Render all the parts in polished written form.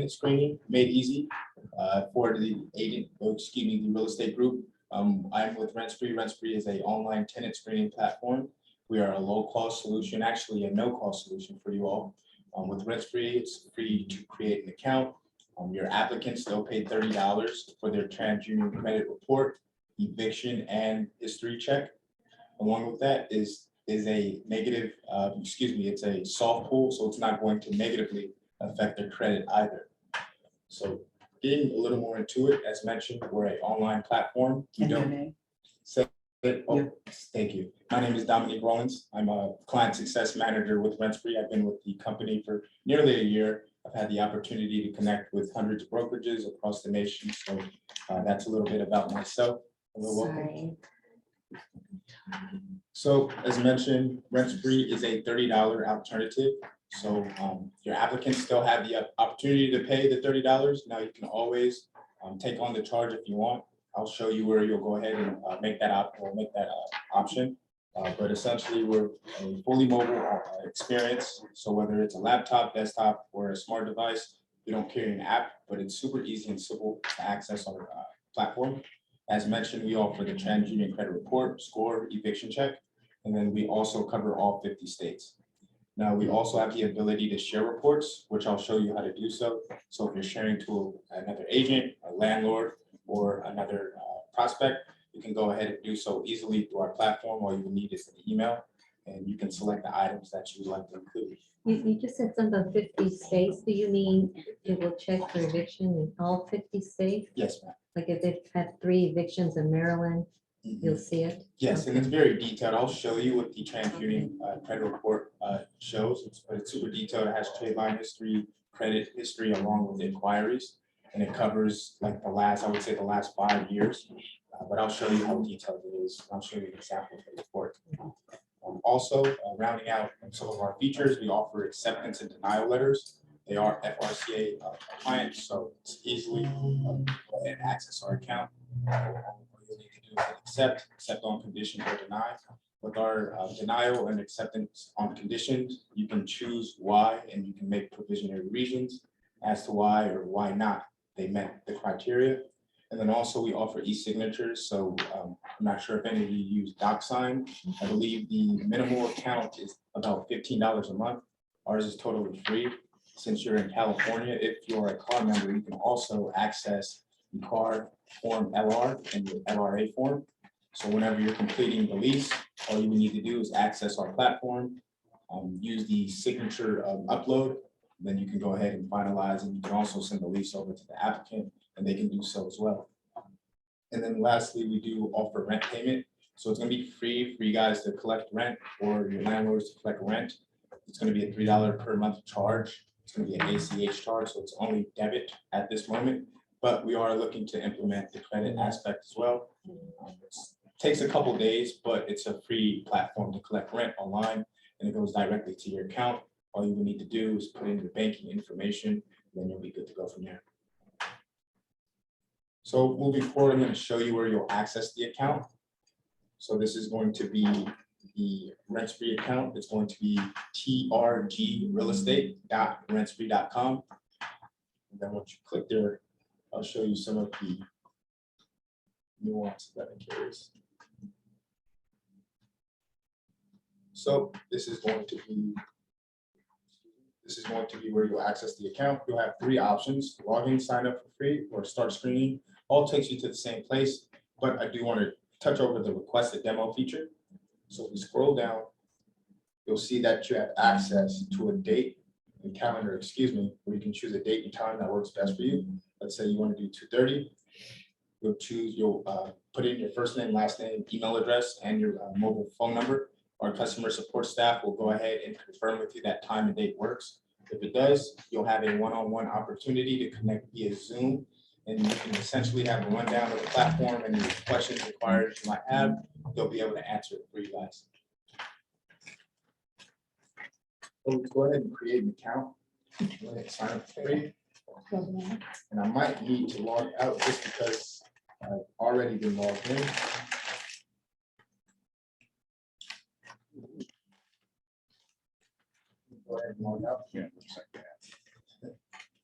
tenant screening made easy for the agent, the real estate group. I'm with RentSpree. RentSpree is an online tenant screening platform. We are a low-cost solution, actually a no-cost solution for you all. With RentSpree, it's free to create an account. Your applicants, they'll pay $30 for their TransUnion credit report, eviction, and history check. Along with that is a negative, it's a soft pull, so it's not going to negatively affect their credit either. So getting a little more into it, as mentioned, we're an online platform. You don't say it. Oh, yeah. Thank you. My name is Dominique Rollins. I'm a client success manager with RentSpree. I've been with the company for nearly a year. I've had the opportunity to connect with hundreds of brokerages across the nation. So that's a little bit about myself. Welcome. So as mentioned, RentSpree is a $30 alternative. So your applicants still have the opportunity to pay the $30. Now you can always take on the charge if you want. I'll show you where you'll go ahead and make that option. But essentially, we're a fully mobile experience. So whether it's a laptop, desktop, or a smart device, we don't carry an app, but it's super easy and simple to access our platform. As mentioned, we offer the TransUnion credit report, score, eviction check, and then we also cover all 50 states. Now, we also have the ability to share reports, which I'll show you how to do so. So if you're sharing to another agent, a landlord, or another prospect, you can go ahead and do so easily through our platform. All you need is an email, and you can select the items that you would like to include. You just said something about 50 states. Do you mean it will check for eviction in all 50 states? Yes, ma'am. Like if they've had 3 evictions in Maryland, you'll see it? Yes, okay. And it's very detailed. I'll show you what the TransUnion credit report shows. But it's super detailed. It has trade line history, credit history, along with inquiries. And it covers like the last 5 years. But I'll show you how detailed it is. I'll show you an example of the report. Also, rounding out some of our features, we offer acceptance and denial letters. They are FRCA compliant, so it's easily go ahead and access our account. All you need to do is accept on condition or deny. With our denial and acceptance on conditions, you can choose why, and you can make provisionary reasons as to why or why not they met the criteria. And then also we offer e-signatures. So I'm not sure if any of you use DocSign. I believe the minimal account is about $15 a month. Ours is totally free. Since you're in California, if you're a CAR member, you can also access the CAR form LR and the LRA form. So whenever you're completing the lease, all you need to do is access our platform, use the signature upload, then you can go ahead and finalize, and you can also send the lease over to the applicant, and they can do so as well. And then lastly, we do offer rent payment. So it's going to be free for you guys to collect rent or your landlords to collect rent. It's going to be a $3 per month charge. It's going to be an ACH charge, so it's only debit at this moment. But we are looking to implement the credit aspect as well. It takes a couple days, but it's a free platform to collect rent online, and it goes directly to your account. All you will need to do is put in your banking information, and then you'll be good to go from there. So moving forward, I'm going to show you where you'll access the account. So this is going to be the RentSpree account. It's going to be trgrealestate.rentspree.com. And then once you click there, I'll show you some of the nuances that it carries. So this is going to be where you'll access the account. You'll have 3 options: log in, sign up for free, or start screening. All takes you to the same place, but I do want to touch over the request a demo feature. So if we scroll down, you'll see that you have access to a date and calendar, where you can choose a date and time that works best for you. Let's say you want to do 2:30. You'll put in your first name, last name, email address, and your mobile phone number. Our customer support staff will go ahead and confirm with you that time and date works. If it does, you'll have a one-on-one opportunity to connect via Zoom, and you can essentially have a rundown of the platform and the questions required you might have. They'll be able to answer it for you guys. So let's go ahead and create an account. Go ahead and sign up for free. And I might need to log out just because I've already been logged in. Go ahead and log out. Yeah, looks like that.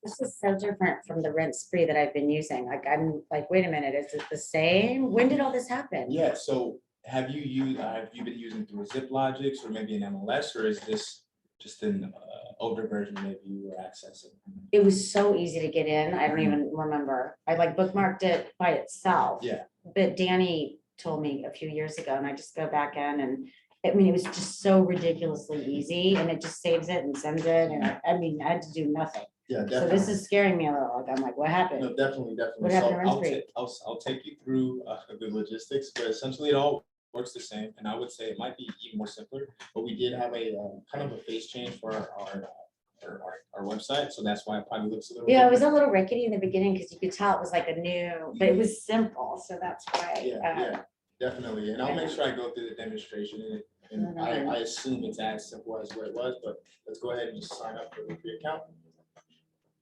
This is so different from the RentSpree that I've been using. Like, I'm like, wait a minute, is it the same? When did all this happen? Yeah, so have you been using through ZipLogics or maybe an MLS, or is this just an older version maybe you were accessing? It was so easy to get in. I don't even remember. I like bookmarked it by itself. Yeah. But Danny told me a few years ago, and I just go back in and, I mean, it was just so ridiculously easy, and it just saves it and sends it. And I mean, I had to do nothing. Yeah, So definitely. this is scaring me a little. Like, I'm like, what happened? No, definitely. What So happened to I'll RentSpree? I'll take you through the logistics, but essentially it all works the same. And I would say it might be even more simpler, but we did have a kind of a face change for our website. So that's why it probably looks a little. Yeah, it was a different. little rickety in the beginning because you could tell it was like a new, but it was simple. So that's why. Yeah, definitely. And I'll make sure I go through the demonstration and I assume it's as simple as what it was, but let's go ahead and just sign up for the free account.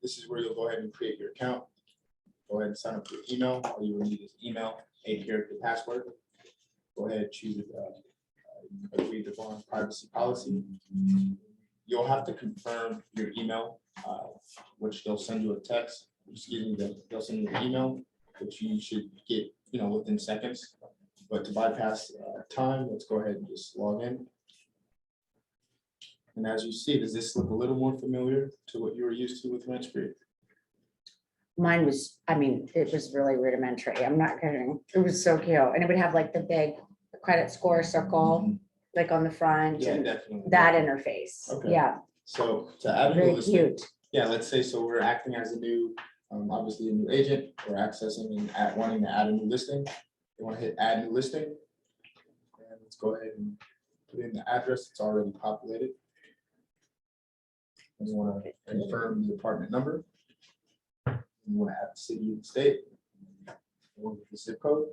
This is where you'll go ahead and create your account. Go ahead and sign up for your email. All you will need is email, 8-character password. Go ahead, choose agree upon privacy policy. You'll have to confirm your email, which they'll send you a text. Excuse me, they'll send you an email, which you should get, within seconds. But to bypass time, let's go ahead and just log in. And as you see, does this look a little more familiar to what you were used to with RentSpree? Mine was, I mean, it was really rudimentary. I'm not kidding. It was so cute. And it would have like the big credit score circle, like on the front. Yeah, and definitely. that interface. Okay. Yeah, So to add a new very listing, cute. yeah, let's say, so we're acting as a new, obviously a new agent, we're accessing and wanting to add a new listing. You want to hit add new listing. And let's go ahead and put in the address. It's already populated. And you want to confirm the apartment number. You want to add the city and state. You want the zip code.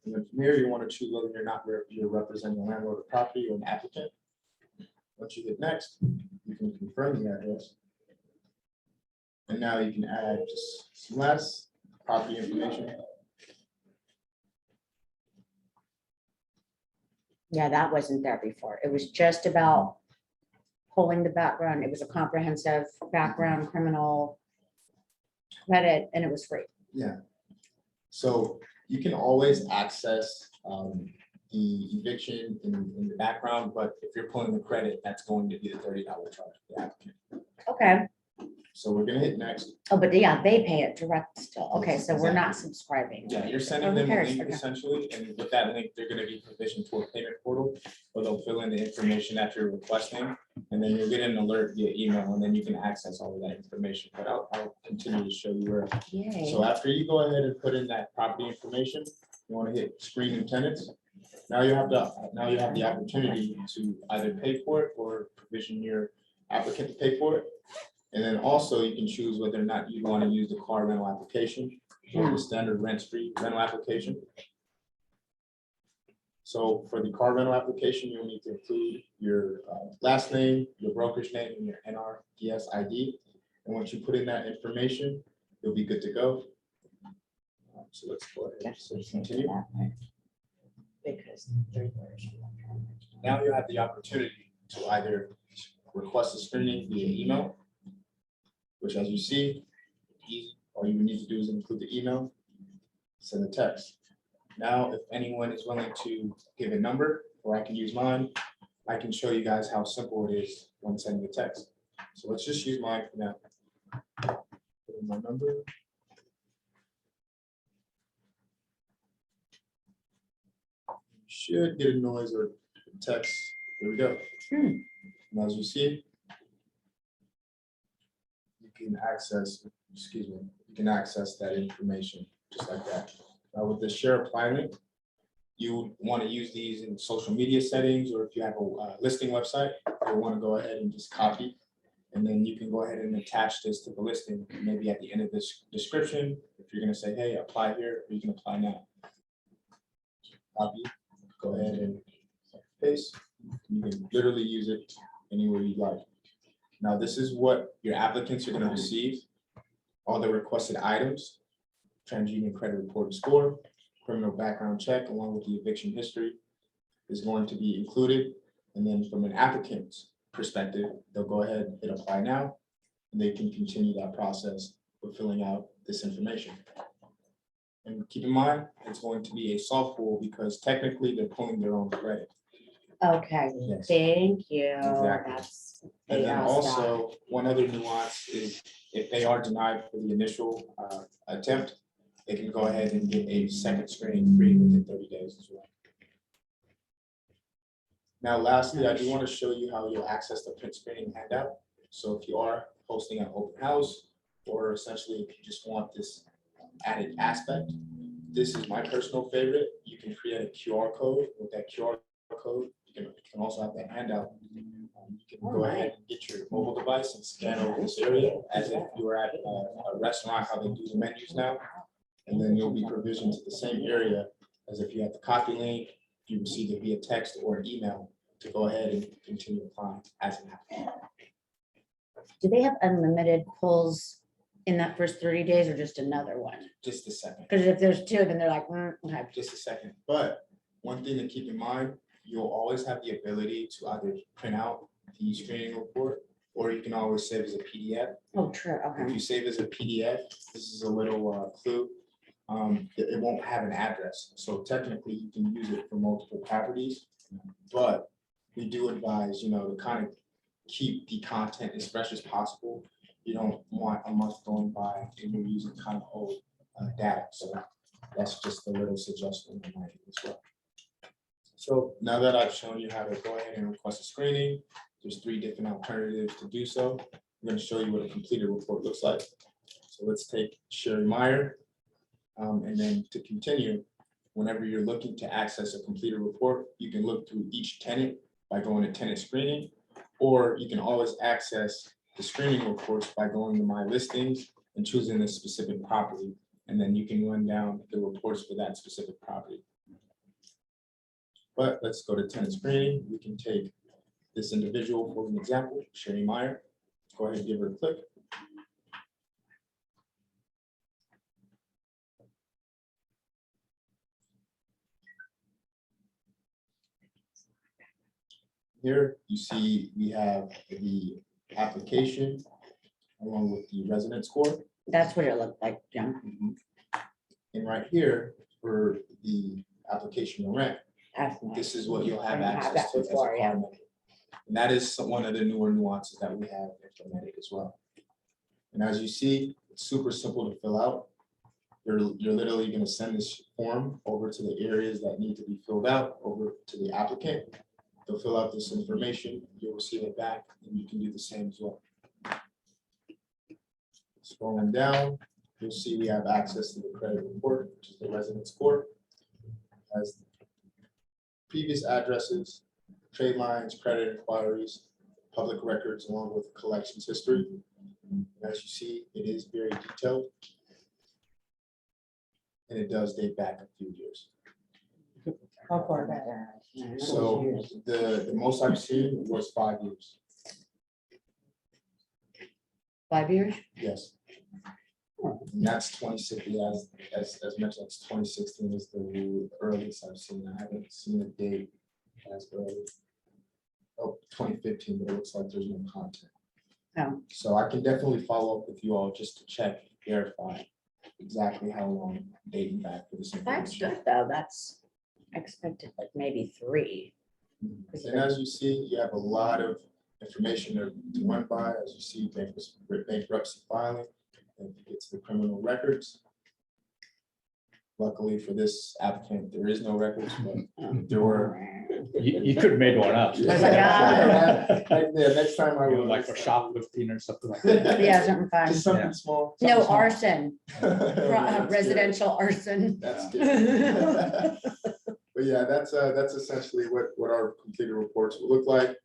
And then from here, you want to choose whether you're not you're representing a landlord or property or an applicant. Once you hit next, you can confirm the address. And now you can add just some last property information. Yeah, that wasn't there before. It was just about pulling the background. It was a comprehensive background, criminal credit, and it was free. Yeah. So you can always access the eviction in the background, but if you're pulling the credit, that's going to be the $30 charge for the applicant. Okay. So we're gonna hit next. Oh, but yeah, they pay it direct still. Okay, so we're not Exactly. subscribing. Yeah, you're sending Oh, who them a cares? link Okay. essentially, and with that link, they're gonna be provisioned to a payment portal, where they'll fill in the information that you're requesting, and then you'll get an alert via email, and then you can access all of that information. But I'll continue to show you where. Yay. So after you go ahead and put in that property information, you want to hit screen and tenants. Now you have the opportunity to either pay for it or provision your applicant to pay for it. And then also you can choose whether or not you want to use the car rental application or the standard RentSpree rental application. So for the car rental application, you'll need to include your last name, your brokerage name, and your NRDS ID. And once you put in that information, you'll be good to go. So let's go ahead and continue. Because Now you have the opportunity to either request a screening via email, which as you see, easy. All you need to do is include the email, send a text. Now, if anyone is willing to give a number, or I can use mine, I can show you guys how simple it is when sending a text. So let's just use mine for now. Put in my number. Should get a noise or text. Here we go. And as you see, you can access, you can access that information just like that. Now with the share apply link, you want to use these in social media settings, or if you have a listing website, you'll want to go ahead and just copy. And then you can go ahead and attach this to the listing, maybe at the end of this description. If you're going to say, hey, apply here, you can apply now. Copy, go ahead and paste. You can literally use it anywhere you like. Now, this is what your applicants are going to receive. All the requested items, TransUnion credit report and score, criminal background check, along with the eviction history is going to be included. And then from an applicant's perspective, they'll go ahead and hit apply now. and they can continue that process with filling out this information. And keep in mind, it's going to be a soft pull because technically they're pulling their own credit. Okay, Yes. thank you. Exactly. That's. And they then asked also, one other nuance is if they are denied for the initial attempt, they can go ahead and get a second screening free within 30 days as well. Now, lastly, I do want to show you how you'll access the print screening handout. So if you are hosting an open house, or essentially if you just want this added aspect, this is my personal favorite. You can create a QR code. With that QR code, you can also have that handout. You can go ahead and get your mobile device and scan over this area as if you were at a restaurant, how they do the menus now. And then you'll be provisioned to the same area as if you had the copy link, you received it via text or email to go ahead and continue applying as an applicant. Do they have unlimited pulls in that first 30 days or just another one? Just a second, Because if there's two, then they're like, okay. just a second. But one thing to keep in mind, you'll always have the ability to either print out the screening report, or you can always save as a PDF. Oh, true, If okay. you save as a PDF, this is a little clue. It won't have an address. So technically you can use it for multiple properties, but we do advise, to kind of keep the content as fresh as possible. You don't want a month going by and you're using kind of old data. So that's just a little suggestion I might as well. So now that I've shown you how to go ahead and request a screening, there's 3 different alternatives to do so. I'm going to show you what a completed report looks like. So let's take Sherry Meyer. And then to continue, whenever you're looking to access a completed report, you can look through each tenant by going to tenant screening, or you can always access the screening reports by going to my listings and choosing a specific property. And then you can run down the reports for that specific property. But let's go to tenant screening. We can take this individual for an example, Sherry Meyer. Go ahead and give her a click. Here you see we have the application along with the resident score. That's what it looked like, yeah. And right here for the application to rent, That's nice. this is what you'll have I didn't have access that to as a before, yeah. car member. And that is one of the newer nuances that we have implemented as well. And as you see, it's super simple to fill out. You're literally going to send this form over to the areas that need to be filled out over to the applicant. They'll fill out this information, you'll receive it back, and you can do the same as well. Scrolling down, you'll see we have access to the credit report, which is the resident score. Has previous addresses, trade lines, credit inquiries, public records, along with collections history. And as you see, it is very detailed. And it does date back a few years. How far back? So the most I've seen was 5 years. 5 years? Yes. And that's 2016, as mentioned, that's 2016 is the earliest I've seen. I haven't seen a date as early. Oh, 2015, but it looks like there's no content. Oh. So I can definitely follow up with you all just to check, verify exactly how long dating back for this That's information. good, though. That's expected, like maybe 3. And as you see, you have a lot of information to run by. As you see, bankruptcy filing, and you get to the criminal records. Luckily for this applicant, there is no records, but there were. You could have made one up. Yeah. Yeah, next time I You know, will. like for shoplifting or something like that. Yeah, something fun. Just something Yeah. small. No something small. arson, That's good. residential arson. That's good. But yeah, that's essentially what our completed reports will look like.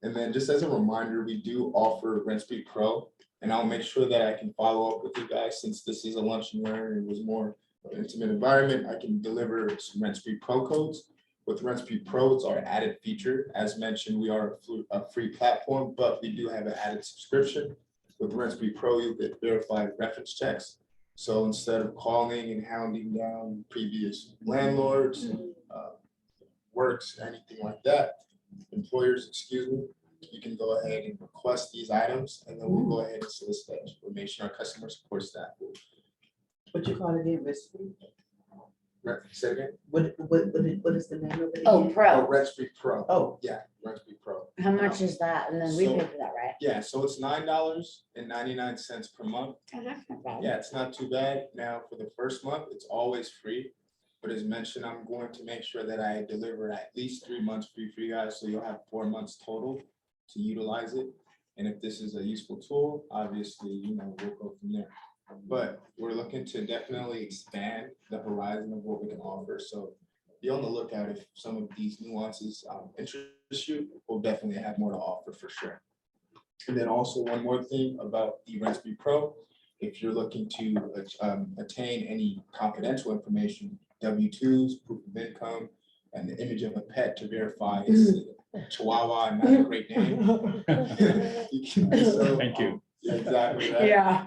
And then just as a reminder, we do offer RentSpree Pro, and I'll make sure that I can follow up with you guys since this is a lunch and learn and it was more of an intimate environment. I can deliver some RentSpree Pro codes. With RentSpree Pro, it's our added feature. As mentioned, we are a free platform, but we do have an added subscription. With RentSpree Pro, you'll get verified reference checks. So instead of calling and hounding down previous landlords, works, anything like that, employers, excuse me, you can go ahead and request these items, and then we'll go ahead and solicit that information. Our customer support staff will. What you call it again, RentSpree? Say again? What is the name of it? Oh, again? pro. RentSpree Pro. Oh, Yeah, RentSpree Pro. How much is that? And then we So- pay for that, right? Yeah, so it's $9.99 per month. Oh, that's not bad. Yeah, it's not too bad. Now, for the first month, it's always free. But as mentioned, I'm going to make sure that I deliver at least 3 months free for you guys, so you'll have 4 months total to utilize it. And if this is a useful tool, obviously, we'll go from there. But we're looking to definitely expand the horizon of what we can offer. So be on the lookout if some of these nuances interest you. We'll definitely have more to offer for sure. And then also one more thing about the RentSpree Pro, if you're looking to attain any confidential information, W-2s, proof of income, and the image of a pet to verify it's a Chihuahua and not a great name. You can do so. Thank you. Yeah, exactly. Right. Yeah,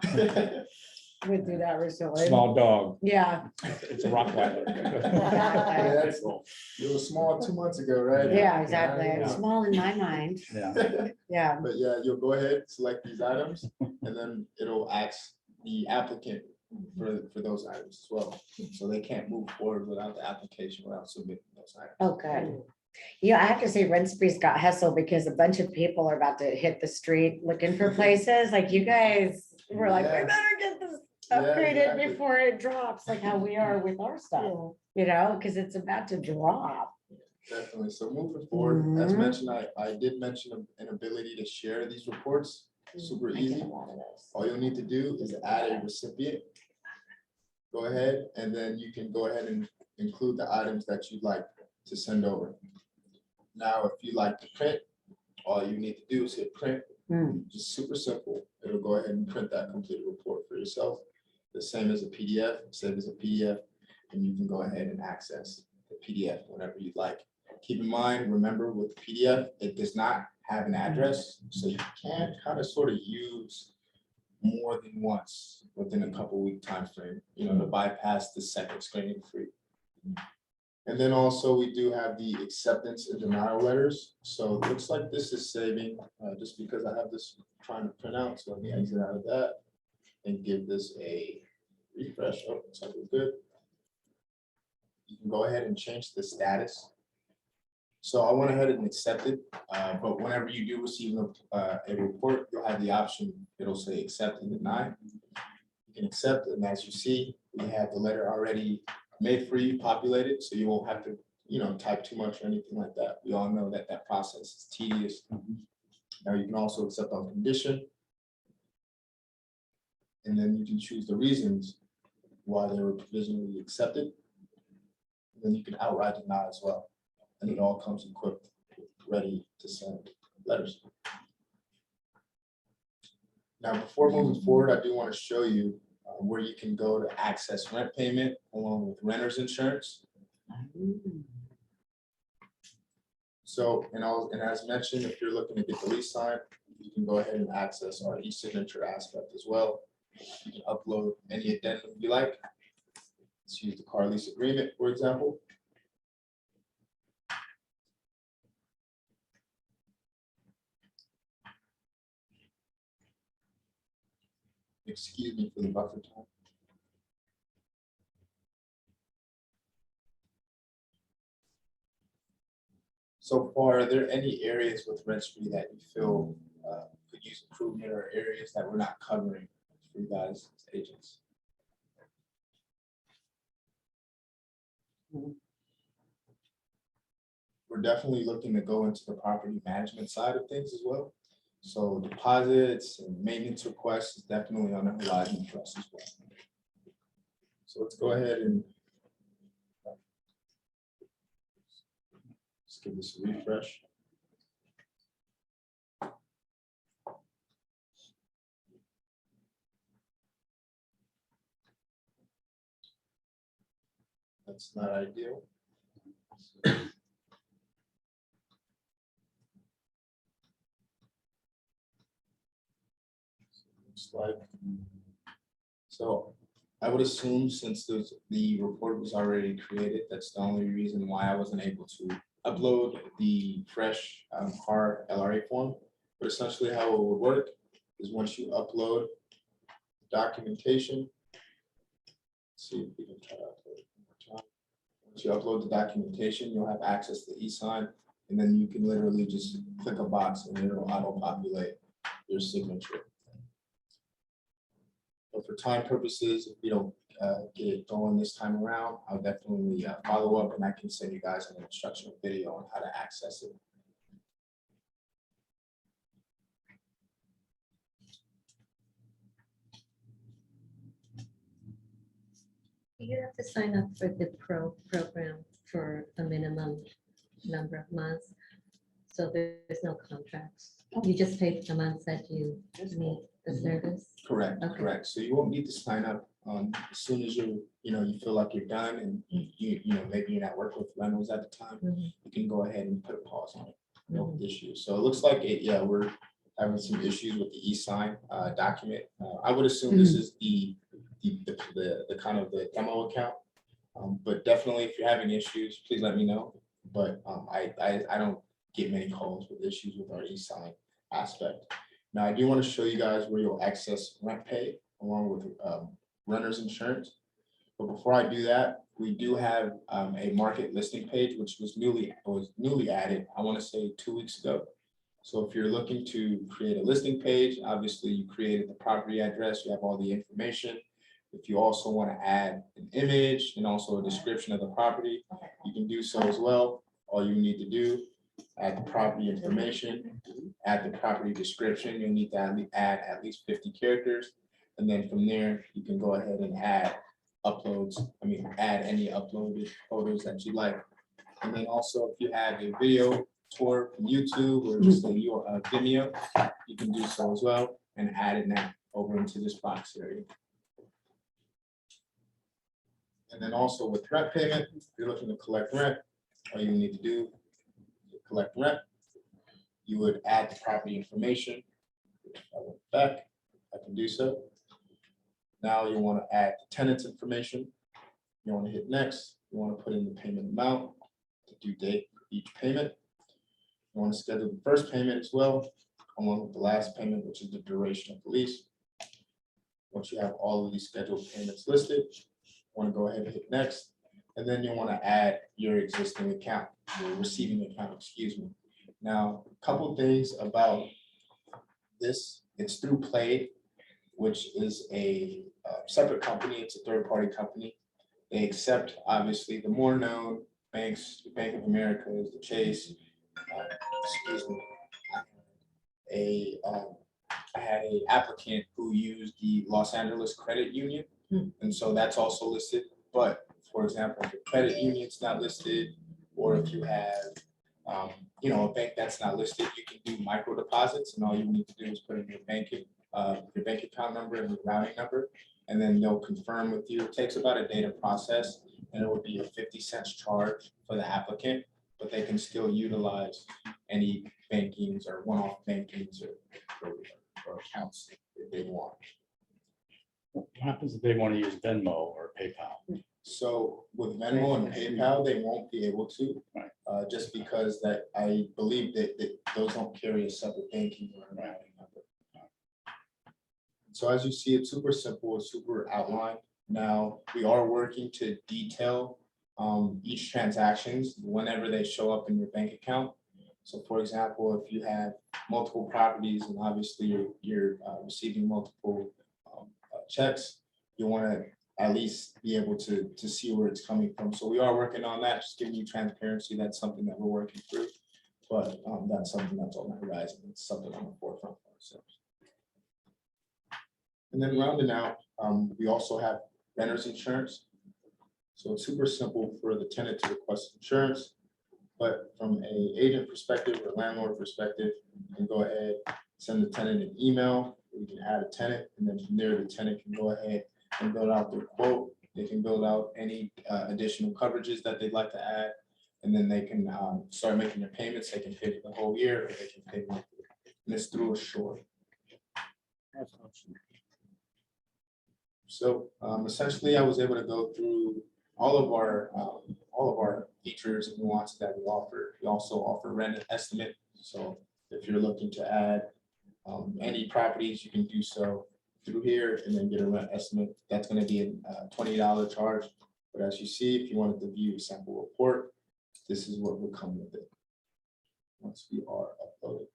we do that recently. Small dog. Yeah, It's a Rottweiler. Yeah, that's- You were small 2 months ago, right? yeah, exactly. Yeah. It's small in my mind. Yeah. Yeah. But yeah, you'll go ahead, select these items, and then it'll ask the applicant for those items as well. So they can't move forward without the application, without submitting those items. Oh, good. Yeah, I have to say RentSpree's got hustle because a bunch of people are about to hit the street looking for places. Like you guys were like, we Yeah. better get this Yeah, upgraded exactly. before it drops, like how we are with our stuff, because it's about to drop. Definitely. So moving forward, as Mhm. mentioned, I did mention an ability to share these reports. Super I did easy. a lot of those. All you'll need to do is add a recipient. Go ahead, and then you can go ahead and include the items that you'd like to send over. Now, if you like to print, all you need to do is hit print. Hmm. Just super simple. It'll go ahead and print that complete report for yourself. The same as a PDF, save as a PDF, and you can go ahead and access the PDF whenever you'd like. Keep in mind, remember with PDF, it does not have an address, so you can kind of sort of use more than once within a couple week time frame, to bypass the second screening free. And then also we do have the acceptance and denial letters. So it looks like this is saving, just because I have this trying to print out. So let me exit out of that and give this a refresh. Oh, looks like we're good. You can go ahead and change the status. So I went ahead and accepted, but whenever you do receive a report, you'll have the option, it'll say accept and deny. You can accept, and as you see, we have the letter already made for you, populated, so you won't have to, type too much or anything like that. We all know that that process is tedious. Now you can also accept on condition. And then you can choose the reasons why they were provisionally accepted. And then you can outright deny as well. And it all comes equipped, ready to send letters. Now, before moving forward, I do want to show you where you can go to access rent payment along with renter's insurance. So, and as mentioned, if you're looking to get the lease signed, you can go ahead and access our e-signature aspect as well. You can upload any addendum you like. Let's use the car lease agreement, for example. Excuse me for the buffer time. So far, are there any areas with RentSpree that you feel could use improvement, or areas that we're not covering for you guys as agents? We're definitely looking to go into the property management side of things as well. So deposits and maintenance requests is definitely on the horizon for us as well. So let's go ahead and just give this a refresh. That's not ideal. Slide. So I would assume, since the report was already created, that's the only reason why I wasn't able to upload the fresh car LRA form. But essentially how it would work is once you upload documentation. Let's see if we can try to upload it one more time. Once you upload the documentation, you'll have access to e-sign, and then you can literally just click a box and it'll auto-populate your signature. But for time purposes, if you don't get it going this time around, I'll definitely follow up, and I can send you guys an instructional video on how to access it. You have to sign up for the program for a minimum number of months. So there's no contracts. You just pay for the months that you need the service. Correct, Okay. correct. So you won't need to sign up as soon as you feel like you're done, and maybe you're not working with rentals at the time. Mhm. You can go ahead and put a pause on it. No issues. So it looks like we're having some issues with the e-sign document. I would assume this is the kind of the demo account. But definitely, if you're having issues, please let me know. But I don't get many calls with issues with our e-sign aspect. Now, I do want to show you guys where you'll access rent pay along with renter's insurance. But before I do that, we do have a market listing page, which was newly added, I want to say 2 weeks ago. So if you're looking to create a listing page, obviously you created the property address, you have all the information. If you also want to add an image and also a description of the property, you can do so as well. All you need to do, add the property information, add the property description. You'll need to add at least 50 characters. And then from there, you can go ahead and add any uploaded photos that you like. And then also, if you have a video tour from YouTube or just a Vimeo, you can do so as well and add it now over into this box area. And then also with rent payment, if you're looking to collect rent, all you need to do is collect rent. You would add the property information. If I went back, I can do so. Now you want to add the tenant's information. You want to hit next. You want to put in the payment amount, the due date for each payment. You want to schedule the first payment as well, along with the last payment, which is the duration of the lease. Once you have all of these scheduled payments listed, you want to go ahead and hit next. And then you want to add your existing account, your receiving account, excuse me. Now, a couple things about this. It's through Play, which is a separate company. It's a third-party company. They accept, obviously, the more known banks. The Bank of America is the Chase. Excuse me. I had an applicant who used the Los Angeles Credit Union, and so that's also listed. But for example, if the credit union's not listed, or if you have a bank that's not listed, you can do micro deposits, and all you need to do is put in your bank account number and your routing number, and then they'll confirm with you. It takes about a day to process, and it would be a 50-cent charge for the applicant, but they can still utilize any bankings or one-off bankings or accounts if they want. What happens if they want to use Venmo or PayPal? So with Venmo and PayPal, they won't be able to, Right. Just because that I believe that those don't carry a separate banking or a routing number. So as you see, it's super simple, it's super outlined. Now, we are working to detail each transactions whenever they show up in your bank account. So for example, if you have multiple properties and obviously you're receiving multiple checks, you want to at least be able to see where it's coming from. So we are working on that, just giving you transparency. That's something that we're working through, but that's something that's on the horizon. It's something on the forefront for ourselves. And then rounding out, we also have renter's insurance. So it's super simple for the tenant to request insurance, but from an agent perspective or landlord perspective, you can go ahead, send the tenant an email, we can add a tenant, and then from there, the tenant can go ahead and build out their quote. They can build out any additional coverages that they'd like to add, and then they can start making their payments. They can pay for the whole year, or they can pay monthly. And it's through a short. So essentially, I was able to go through all of our features and nuances that we offer. We also offer rent estimate. So if you're looking to add any properties, you can do so through here and then get a rent estimate. That's going to be a $20 charge. But as you see, if you wanted to view a sample report, this is what will come with it once we are uploaded.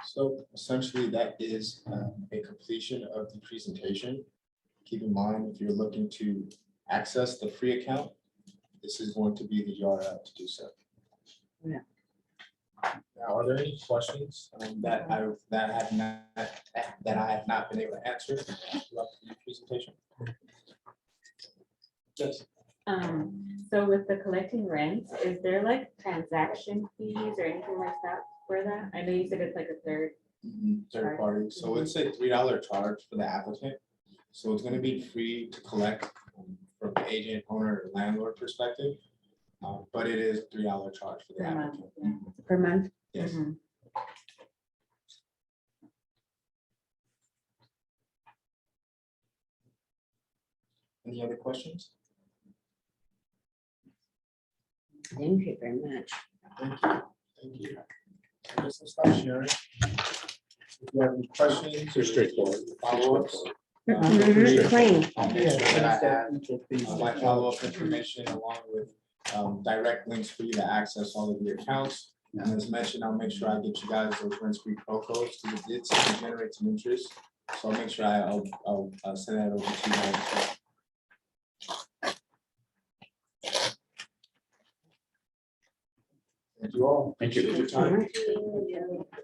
So essentially, that is a completion of the presentation. Keep in mind, if you're looking to access the free account, this is going to be the URL to do so. Yeah. Now, are there any questions that I have not been able to answer throughout the presentation? Yes. So with the collecting rent, is there like transaction fees or anything like that for that? I know you said it's like a third. Third party, so it's a $3 charge for the applicant. So it's gonna be free to collect from the agent, owner, or landlord perspective. But it is $3 charge for the Per month, applicant. Per month? Yes. Mhm. Any other questions? Thank you very much. Thank you. Thank you. I guess I'll stop sharing. If you have any questions. Pretty straightforward. Follow-ups. Clean. I'll make sure that I have my follow-up information along with direct links for you to access all of your accounts. And as mentioned, I'll make sure I get you guys those RentSpree Pro codes because it did seem to generate some interest. So I'll make sure I'll send that over to you guys as well. Thank you all. Thank you. Appreciate your time.